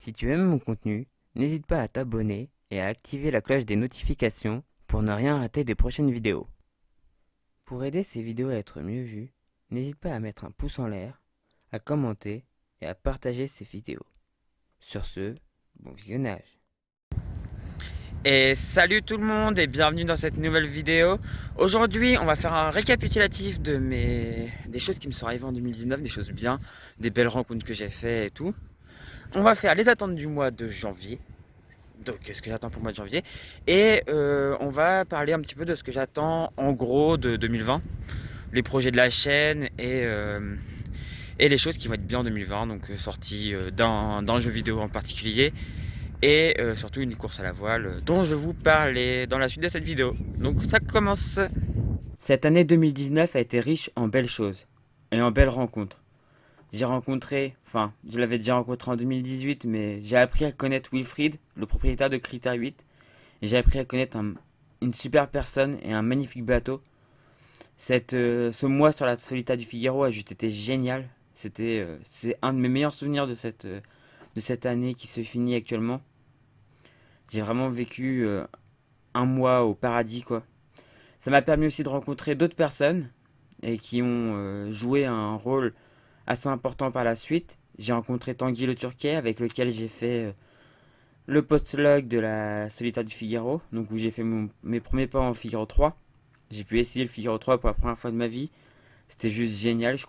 Si tu aimes mon contenu, n'hésite pas à t'abonner et à activer la cloche des notifications pour ne rien rater des prochaines vidéos. Pour aider ces vidéos à être mieux vues, n'hésite pas à mettre un pouce en l'air, à commenter et à partager ces vidéos. Sur ce, bon visionnage. Et salut tout le monde et bienvenue dans cette nouvelle vidéo. Aujourd'hui, on va faire un récapitulatif des choses qui me sont arrivées en 2019, des choses bien, des belles rencontres que j'ai faites et tout. On va faire les attentes du mois de janvier. Donc, ce que j'attends pour le mois de janvier. Et on va parler un petit peu de ce que j'attends en gros de 2020. Les projets de la chaîne et les choses qui vont être bien en 2020. Donc, sortie d'un jeu vidéo en particulier. Et surtout une course à la voile dont je vais vous parler dans la suite de cette vidéo. Donc, ça commence. Cette année 2019 a été riche en belles choses et en belles rencontres. Je l'avais déjà rencontré en 2018, mais j'ai appris à connaître Wilfried, le propriétaire de Critère 8. Et j'ai appris à connaître une super personne et un magnifique bateau. Ce mois sur la Solita du Figaro a juste été génial. C'est un de mes meilleurs souvenirs de cette année qui se finit actuellement. J'ai vraiment vécu un mois au paradis, quoi. Ça m'a permis aussi de rencontrer d'autres personnes et qui ont joué un rôle assez important par la suite. J'ai rencontré Tanguy le Turquet avec lequel j'ai fait le post-log de la Solitaire du Figaro, donc où j'ai fait mes premiers pas en Figaro 3. J'ai pu essayer le Figaro 3 pour la première fois de ma vie. C'était juste génial. Je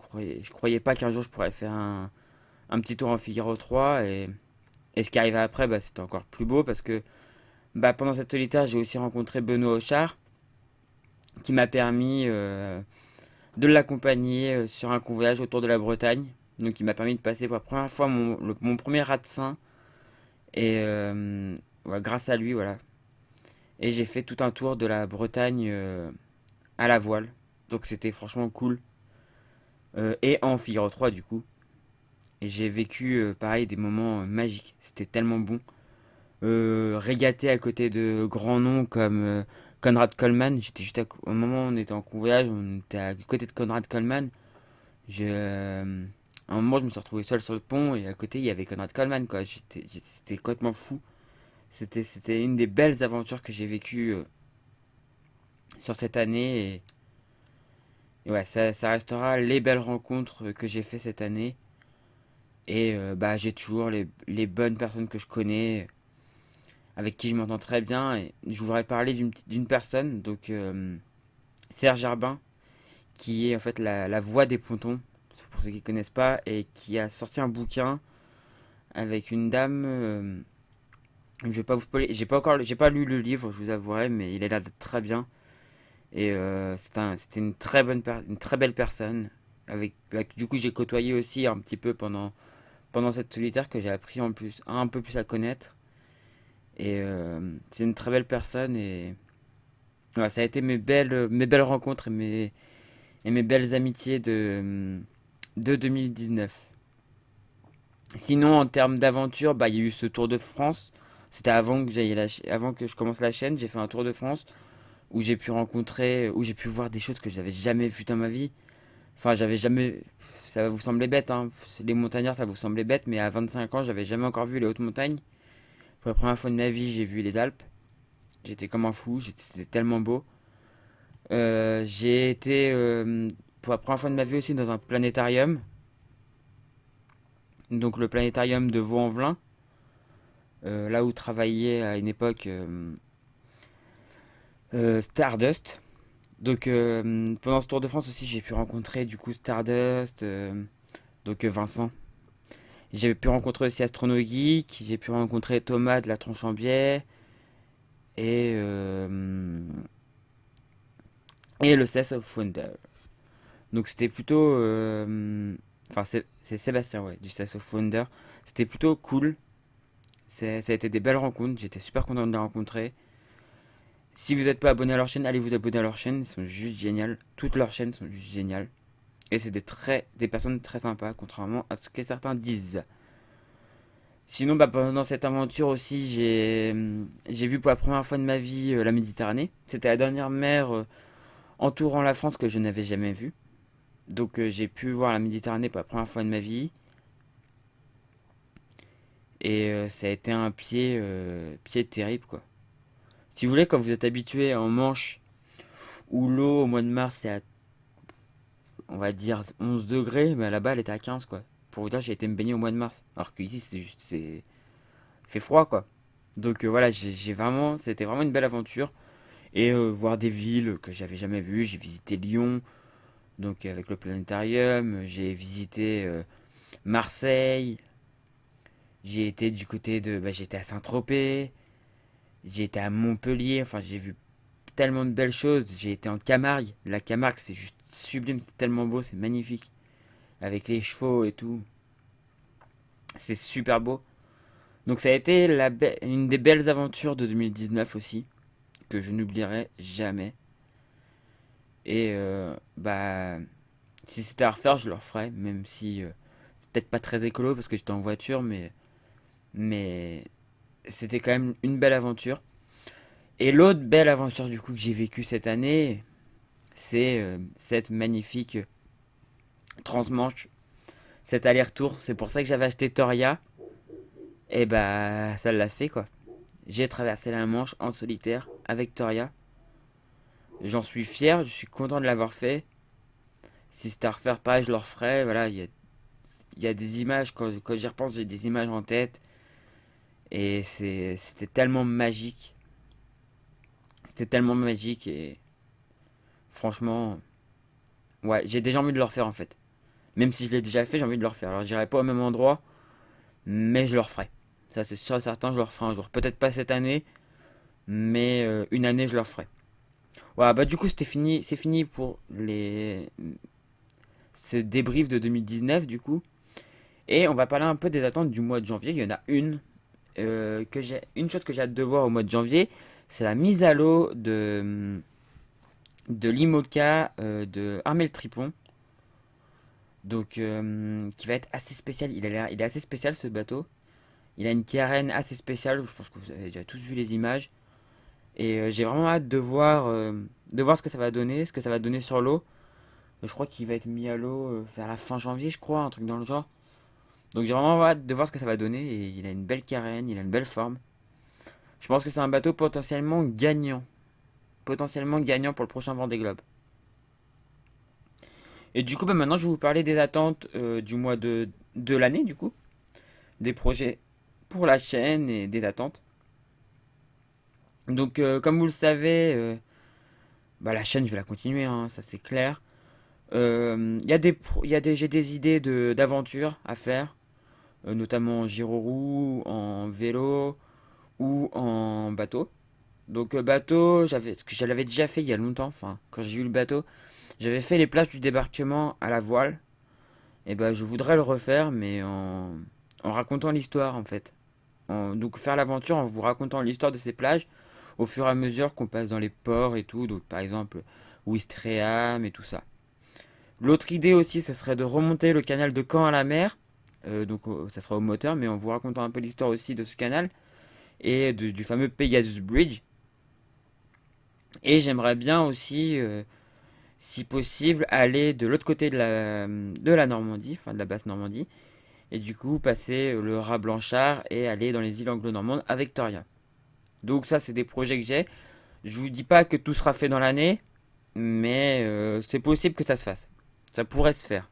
croyais pas qu'un jour je pourrais faire un petit tour en Figaro 3. Et ce qui arrivait après, bah, c'était encore plus beau parce que bah, pendant cette solitaire, j'ai aussi rencontré Benoît Auchard qui m'a permis de l'accompagner sur un convoyage autour de la Bretagne. Donc il m'a permis de passer pour la première fois mon premier Ratsin. Et ouais, grâce à lui, voilà. Et j'ai fait tout un tour de la Bretagne à la voile. Donc c'était franchement cool. Et en Figaro 3 du coup. Et j'ai vécu pareil des moments magiques. C'était tellement bon. Régaté à côté de grands noms comme Conrad Coleman. Au moment où on était en convoyage, on était à côté de Conrad Coleman. À un moment, je me suis retrouvé seul sur le pont et à côté, il y avait Conrad Coleman, quoi. C'était complètement fou. C'était une des belles aventures que j'ai vécues sur cette année. Et ouais, ça restera les belles rencontres que j'ai fait cette année. Et bah, j'ai toujours les bonnes personnes que je connais, avec qui je m'entends très bien. Et je voudrais parler d'une personne, donc Serge Arbin, qui est en fait la voix des pontons, pour ceux qui ne connaissent pas, et qui a sorti un bouquin avec une dame. Je vais pas vous spoiler, j'ai pas lu le livre, je vous avouerai, mais il a l'air d'être très bien. Et c'était une très belle personne. Du coup, j'ai côtoyé aussi un petit peu pendant cette solitaire que j'ai appris en plus, un peu plus à connaître. Et c'est une très belle personne. Et voilà, ça a été mes belles rencontres et mes belles amitiés de 2019. Sinon, en termes d'aventure, bah, il y a eu ce Tour de France. C'était avant que je commence la chaîne. J'ai fait un Tour de France où j'ai pu voir des choses que j'avais jamais vues dans ma vie. Enfin, j'avais jamais. Ça va vous sembler bête, hein. Les montagnards, ça vous semblait bête, mais à 25 ans, j'avais jamais encore vu les hautes montagnes. Pour la première fois de ma vie, j'ai vu les Alpes. J'étais comme un fou, c'était tellement beau. J'ai été pour la première fois de ma vie aussi dans un planétarium. Donc le planétarium de Vaux-en-Velin, là où travaillait à une époque Stardust. Donc pendant ce Tour de France aussi, j'ai pu rencontrer du coup Stardust, Vincent. J'ai pu rencontrer aussi Astrono Geek, j'ai pu rencontrer Thomas de la Tronche en Biais et, et le Cess of Wonder. Donc c'était plutôt. Enfin, c'est Sébastien, ouais, du Cess of Wonder. C'était plutôt cool. Ça a été des belles rencontres, j'étais super content de les rencontrer. Si vous n'êtes pas abonné à leur chaîne, allez vous abonner à leur chaîne, ils sont juste géniales. Toutes leurs chaînes sont juste géniales. Et c'est des personnes très sympas, contrairement à ce que certains disent. Sinon, bah, pendant cette aventure aussi, j'ai vu pour la première fois de ma vie la Méditerranée. C'était la dernière mer entourant la France que je n'avais jamais vue. Donc j'ai pu voir la Méditerranée pour la première fois de ma vie. Et ça a été un pied terrible, quoi. Si vous voulez, quand vous êtes habitué en Manche, où l'eau au mois de mars c'est à, on va dire, 11 degrés, mais là-bas elle était à 15, quoi. Pour vous dire, j'ai été me baigner au mois de mars. Alors que ici, c'est fait froid, quoi. Donc voilà, j'ai vraiment, c'était vraiment une belle aventure. Et voir des villes que j'avais jamais vues. J'ai visité Lyon, donc avec le planétarium. J'ai visité Marseille. J'ai été du côté de, bah, j'étais à Saint-Tropez. J'ai été à Montpellier. Enfin, j'ai vu tellement de belles choses. J'ai été en Camargue. La Camargue, c'est juste sublime, c'est tellement beau, c'est magnifique. Avec les chevaux et tout. C'est super beau. Donc ça a été une des belles aventures de 2019 aussi, que je n'oublierai jamais. Et bah, si c'était à refaire, je le referais, même si c'est peut-être pas très écolo parce que j'étais en voiture, mais c'était quand même une belle aventure. Et l'autre belle aventure du coup que j'ai vécue cette année, c'est cette magnifique transmanche, cet aller-retour. C'est pour ça que j'avais acheté Toria. Et bah, ça l'a fait quoi. J'ai traversé la Manche en solitaire avec Toria. J'en suis fier, je suis content de l'avoir fait. Si c'était à refaire pareil, je le referais. Voilà, il y a des images, quand j'y repense, j'ai des images en tête. Et c'était tellement magique. C'était tellement magique et franchement, ouais, j'ai déjà envie de le refaire en fait. Même si je l'ai déjà fait, j'ai envie de le refaire. Alors j'irai pas au même endroit, mais je le referai. Ça c'est sûr et certain, je le referai un jour. Peut-être pas cette année, mais une année je le referai. Voilà, bah du coup c'était fini, c'est fini pour ce débrief de 2019 du coup. Et on va parler un peu des attentes du mois de janvier. Il y en a une chose que j'ai hâte de voir au mois de janvier, c'est la mise à l'eau de l'IMOCA de Armel Tripon. Donc, qui va être assez spécial. Il est assez spécial ce bateau. Il a une carène assez spéciale. Je pense que vous avez déjà tous vu les images. Et j'ai vraiment hâte de voir ce que ça va donner, ce que ça va donner sur l'eau. Je crois qu'il va être mis à l'eau vers la fin janvier, je crois, un truc dans le genre. Donc j'ai vraiment hâte de voir ce que ça va donner. Et il a une belle carène, il a une belle forme. Je pense que c'est un bateau potentiellement gagnant. Potentiellement gagnant pour le prochain Vendée Globe. Et du coup, bah, maintenant, je vais vous parler des attentes du mois de l'année, du coup. Des projets pour la chaîne et des attentes. Donc, comme vous le savez, bah, la chaîne, je vais la continuer, hein, ça c'est clair. J'ai des idées d'aventure à faire, notamment en gyroroue, en vélo ou en bateau. Donc, bateau, ce que je l'avais déjà fait il y a longtemps, enfin, quand j'ai eu le bateau, j'avais fait les plages du débarquement à la voile. Et ben, je voudrais le refaire, mais en racontant l'histoire en fait. Donc faire l'aventure en vous racontant l'histoire de ces plages au fur et à mesure qu'on passe dans les ports et tout. Donc par exemple Ouistreham et tout ça. L'autre idée aussi, ce serait de remonter le canal de Caen à la mer. Donc ça sera au moteur, mais en vous racontant un peu l'histoire aussi de ce canal et du fameux Pegasus Bridge. Et j'aimerais bien aussi, si possible, aller de l'autre côté de la Normandie, enfin de la basse Normandie, et du coup passer le Raz Blanchard et aller dans les îles anglo-normandes avec Toria. Donc ça c'est des projets que j'ai. Je vous dis pas que tout sera fait dans l'année, mais c'est possible que ça se fasse. Ça pourrait se faire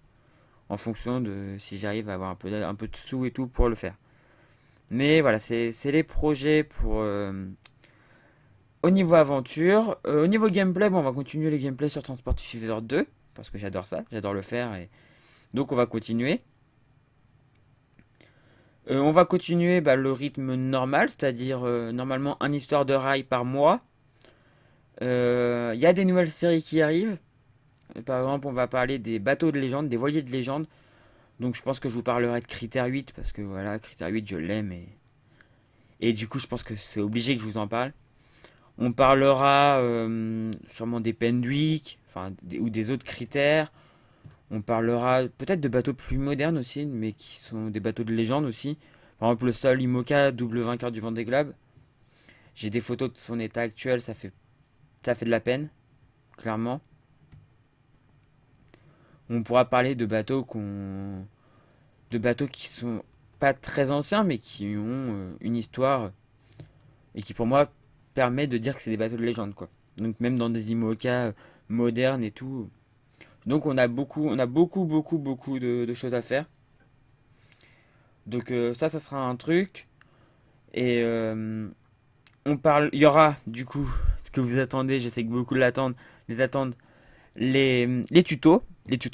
en fonction de si j'arrive à avoir un peu de sous et tout pour le faire. Mais voilà, c'est les projets pour au niveau aventure. Au niveau gameplay, bon, on va continuer les gameplays sur Transport Fever 2 parce que j'adore ça, j'adore le faire et donc on va continuer. On va continuer bah, le rythme normal, c'est-à-dire normalement un histoire de rail par mois. Il y a des nouvelles séries qui arrivent. Par exemple, on va parler des bateaux de légende, des voiliers de légende. Donc je pense que je vous parlerai de Critère 8 parce que voilà, Critère 8 je l'aime et du coup je pense que c'est obligé que je vous en parle. On parlera sûrement des Pendwick, enfin ou des autres critères. On parlera peut-être de bateaux plus modernes aussi, mais qui sont des bateaux de légende aussi. Par exemple le Sol Imoca, double vainqueur du Vendée Globe. J'ai des photos de son état actuel, ça fait de la peine, clairement. On pourra parler de bateaux qui sont pas très anciens, mais qui ont une histoire et qui pour moi permet de dire que c'est des bateaux de légende, quoi. Donc même dans des IMOCA modernes et tout. Donc on a beaucoup de choses à faire. Donc ça sera un truc. Et il y aura du coup ce que vous attendez, je sais que beaucoup l'attendent, les attendent, les tutos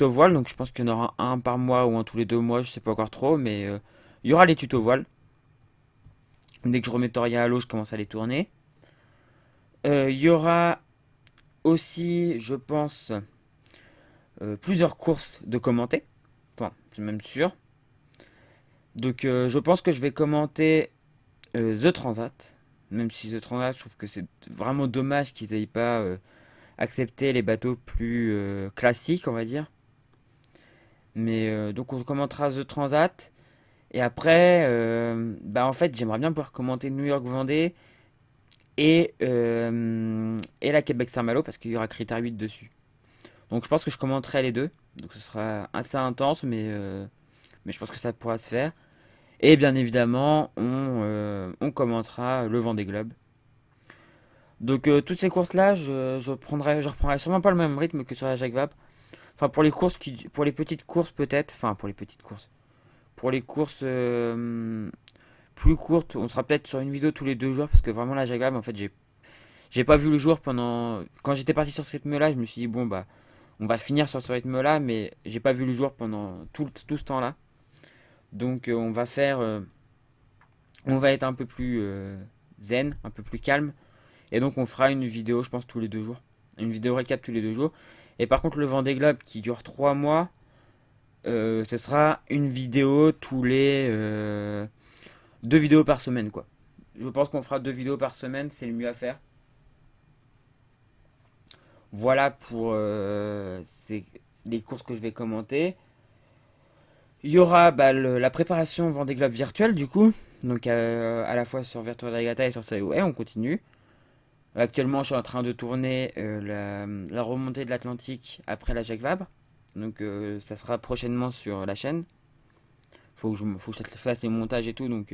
voile. Donc je pense qu'il y en aura un par mois ou un tous les 2 mois, je sais pas encore trop, mais il y aura les tutos voile. Dès que je remets Toria à l'eau, je commence à les tourner. Il y aura aussi, je pense, plusieurs courses de commenter. Enfin, c'est même sûr. Donc je pense que je vais commenter The Transat. Même si The Transat, je trouve que c'est vraiment dommage qu'ils n'aient pas accepté les bateaux plus classiques, on va dire. Mais donc on commentera The Transat. Et après, bah en fait, j'aimerais bien pouvoir commenter New York Vendée et la Québec Saint-Malo parce qu'il y aura Critère 8 dessus. Donc je pense que je commenterai les deux. Donc ce sera assez intense, mais je pense que ça pourra se faire. Et bien évidemment, on commentera le Vendée Globe. Donc toutes ces courses-là, je reprendrai sûrement pas le même rythme que sur la Jacques Vabre. Enfin pour les petites courses peut-être. Enfin pour les petites courses. Pour les courses plus courtes, on sera peut-être sur une vidéo tous les 2 jours parce que vraiment la Jacques Vabre, en fait, j'ai pas vu le jour pendant. Quand j'étais parti sur ce rythme-là, je me suis dit bon bah on va finir sur ce rythme-là, mais j'ai pas vu le jour pendant tout ce temps-là. Donc on va être un peu plus zen, un peu plus calme. Et donc on fera une vidéo, je pense, tous les 2 jours. Une vidéo récap tous les 2 jours. Et par contre, le Vendée Globe qui dure 3 mois, ce sera une vidéo tous les 2 vidéos par semaine, quoi. Je pense qu'on fera 2 vidéos par semaine, c'est le mieux à faire. Voilà pour les courses que je vais commenter. Il y aura bah, la préparation Vendée Globe virtuelle, du coup. Donc à la fois sur Virtual Regatta et sur Sailway, on continue. Actuellement, je suis en train de tourner la remontée de l'Atlantique après la Jacques Vabre. Donc, ça sera prochainement sur la chaîne. Faut que je fasse les montages et tout. Donc,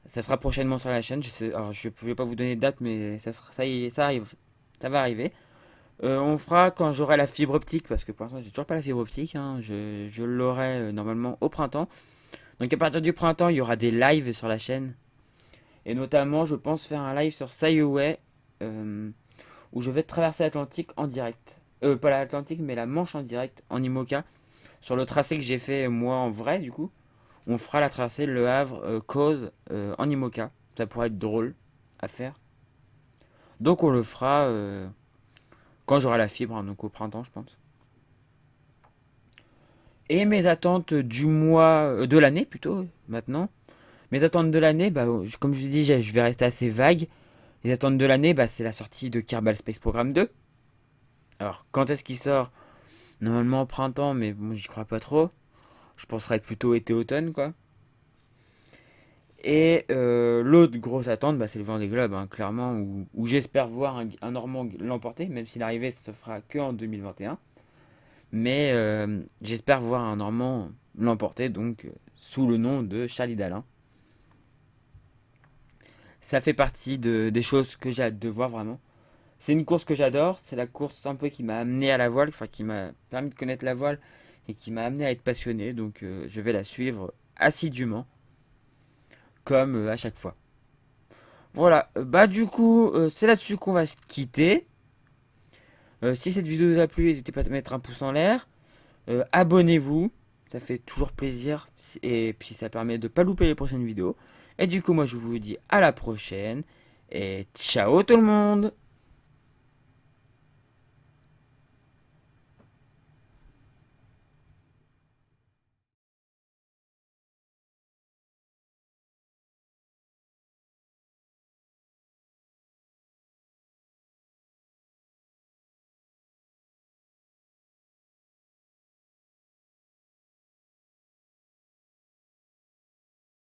ça sera prochainement sur la chaîne. Alors, je ne vais pas vous donner de date, mais ça arrive. Ça va arriver. On fera quand j'aurai la fibre optique. Parce que pour l'instant, j'ai toujours pas la fibre optique, hein. Je l'aurai normalement au printemps. Donc, à partir du printemps, il y aura des lives sur la chaîne. Et notamment, je pense faire un live sur Sailway où je vais traverser l'Atlantique en direct. Pas l'Atlantique, mais la Manche en direct en IMOCA. Sur le tracé que j'ai fait moi en vrai, du coup. On fera la traversée Le Havre, Cause en IMOCA. Ça pourrait être drôle à faire. Donc on le fera quand j'aurai la fibre, hein, donc au printemps, je pense. Et mes attentes du mois, de l'année plutôt, maintenant. Mes attentes de l'année, bah, comme je l'ai dit, je vais rester assez vague. Les attentes de l'année, bah, c'est la sortie de Kerbal Space Program 2. Alors, quand est-ce qu'il sort? Normalement au printemps, mais bon, j'y crois pas trop. Je penserais plutôt été-automne, quoi. Et l'autre grosse attente, bah, c'est le Vendée Globe, hein, clairement, où j'espère voir un Normand l'emporter, même si l'arrivée se fera que en 2021. Mais j'espère voir un Normand l'emporter, donc sous le nom de Charlie Dalin. Ça fait partie des choses que j'ai hâte de voir vraiment. C'est une course que j'adore, c'est la course un peu qui m'a amené à la voile, enfin qui m'a permis de connaître la voile et qui m'a amené à être passionné, donc je vais la suivre assidûment, comme à chaque fois. Voilà, bah du coup, c'est là-dessus qu'on va se quitter. Si cette vidéo vous a plu, n'hésitez pas à mettre un pouce en l'air. Abonnez-vous, ça fait toujours plaisir, et puis ça permet de ne pas louper les prochaines vidéos. Et du coup, moi je vous dis à la prochaine, et ciao tout le monde!